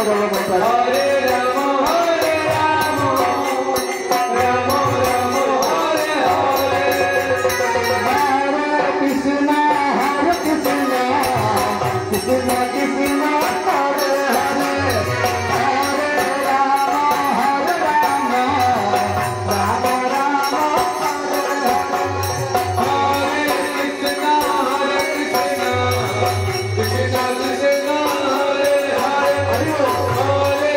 मंगल मंगल हरे राम हरे राम राम राम हरे हरे हरे कृष्ण कृष्ण कृष्ण कृष्ण हरे हरे हरे राम राम राम हरे हरे कृष्ण कृष्ण कृष्ण हरे हरे हरे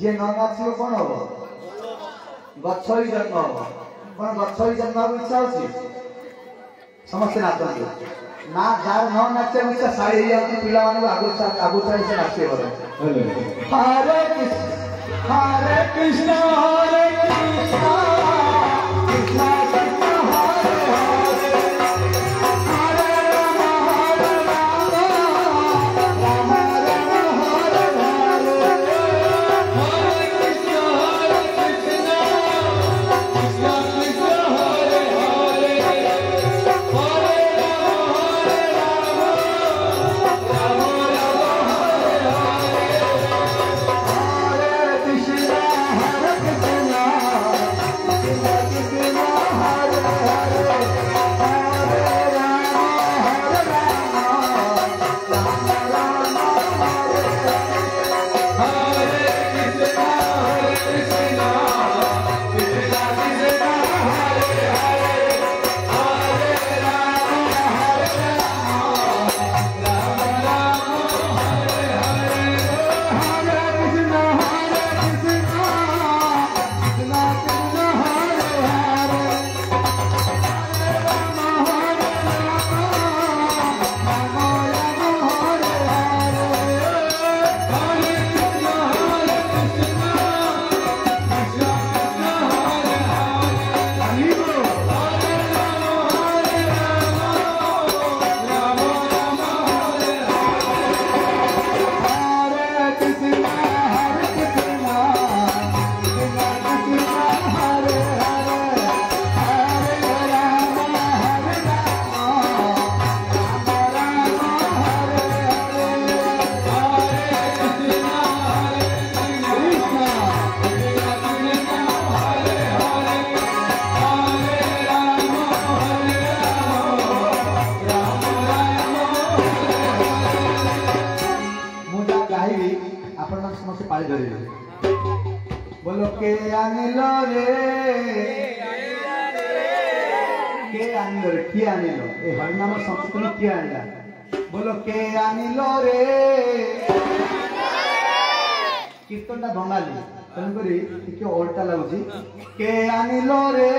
जी न नाचो कौन हम गछ ही जन्म हम कौन गछ ही जन्म हम इच्छा होची समस्त नाचते ना जार न नाचे इच्छा साड़ी पिला मान आगु छाड़ी से नाचे हरे कृष्ण हरे कृष्ण हरे कृष्ण कृष्ण कृष्ण हरे हरे हरे राम राम राम हरे हरे हरे कृष्ण कृष्ण कृष्ण हरे हरे हरे राम हरे कृष्ण हरे कृष्ण कृष्ण हरे हरे हरे राम राम राम हरे हरे कृष्ण कृष्ण कृष्ण हरे हरे हरे राम राम राम हरे हरे हरे कृष्ण कृष्ण कृष्ण हरे हरे राम समस्त पाली धरे बोलो के आनिलो रे के आनिलो रे किए आनिलो ए हरिनाम संस्कृत किए आनिला बोलो के आनिलो रे कीर्तनटा बंगाली तेणुकरी टिके ओल्टा लगुची के आनिलो रे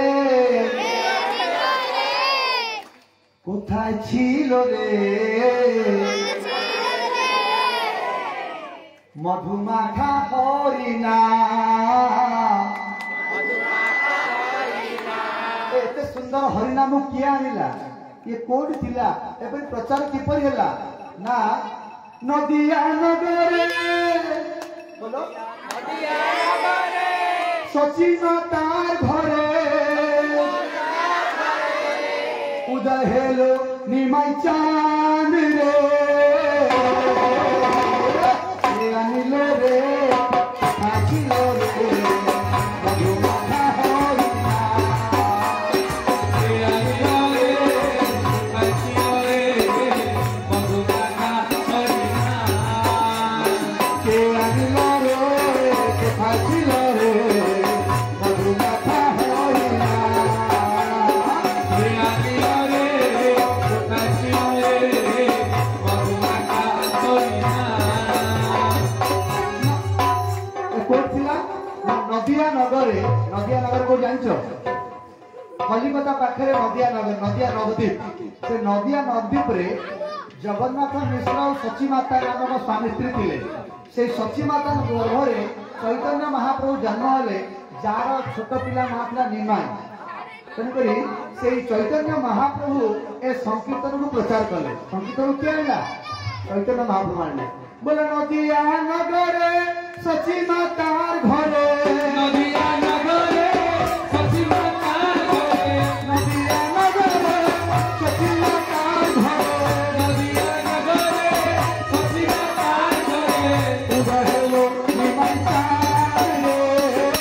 कोथाय छिलो रे मधुमाखा हरिना एते सुंदर हरिनाम किए आनिला ये कोड थिला एबे प्रचार किपरि होला ना नदिया नगरे बोलो नदिया नगरे सचिन तार घरे उदय हेलो निमाई चांद रे आनिलो रे आखिलो रे मधुमाखा हरिना आनिलो रे आखिलो रे मधुमाखा हरिना के आनिलो रे आखिलो रे मधुमाखा हरिना आनिलो रे आखिलो रे मधुमाखा हरिना नदिया नगर को जान कलिकता पाखे नदिया नवद्वीप से नदिया नवद्वीप रे जगन्नाथ मिश्र और सची माता नामक स्वामी स्त्री थे से सची माता गर्भरे चैतन्य महाप्रभु जन्म हेले जार छोट पिला ना था निर्माण तेणुकरी से चैतन्य महाप्रभु ए संकीर्तन को प्रचार कले संकीर्तन किए आना चैतन्य महाप्रभु आने बोले नदिया नगरे सची मातार घरे नदिया नगरे सची मातार घरे नदिया नगरे सची मातार घरे नदिया नगरे सची मातार घरे उबहेलो निमंतारे रे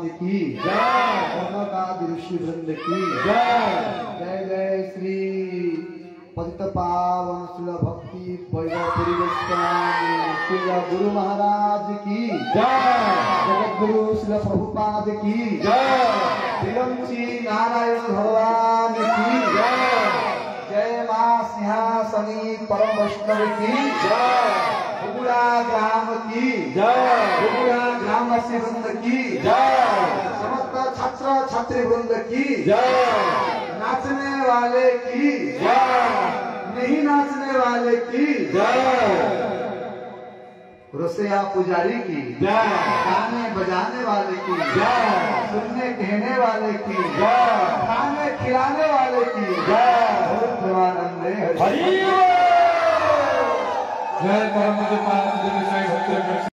की जय, का ऋषि वृंद की जय। जय जय श्री पतित पावन श्री भक्ति वैभवपुरी गोस्वामी श्री गुरु महाराज की जय। जगत गुरु श्री प्रभुपाद की जय। विरंची नारायण भगवान की जय। जय मां सिंहासनी परम वैष्णव की जय। बगुड़ा ग्राम की जय। बगुड़ा ग्रामवासी वृंद की जय। समस्त छात्र छात्री वृंद की जय। नाचने वाले की जय, नहीं नाचने वाले की जय। रसिया पुजारी की जय। गाने बजाने वाले की जय। सुनने कहने वाले की जय। खाने खिलाने वाले की जय। प्रेमानंद हरि। जय परम पूज्य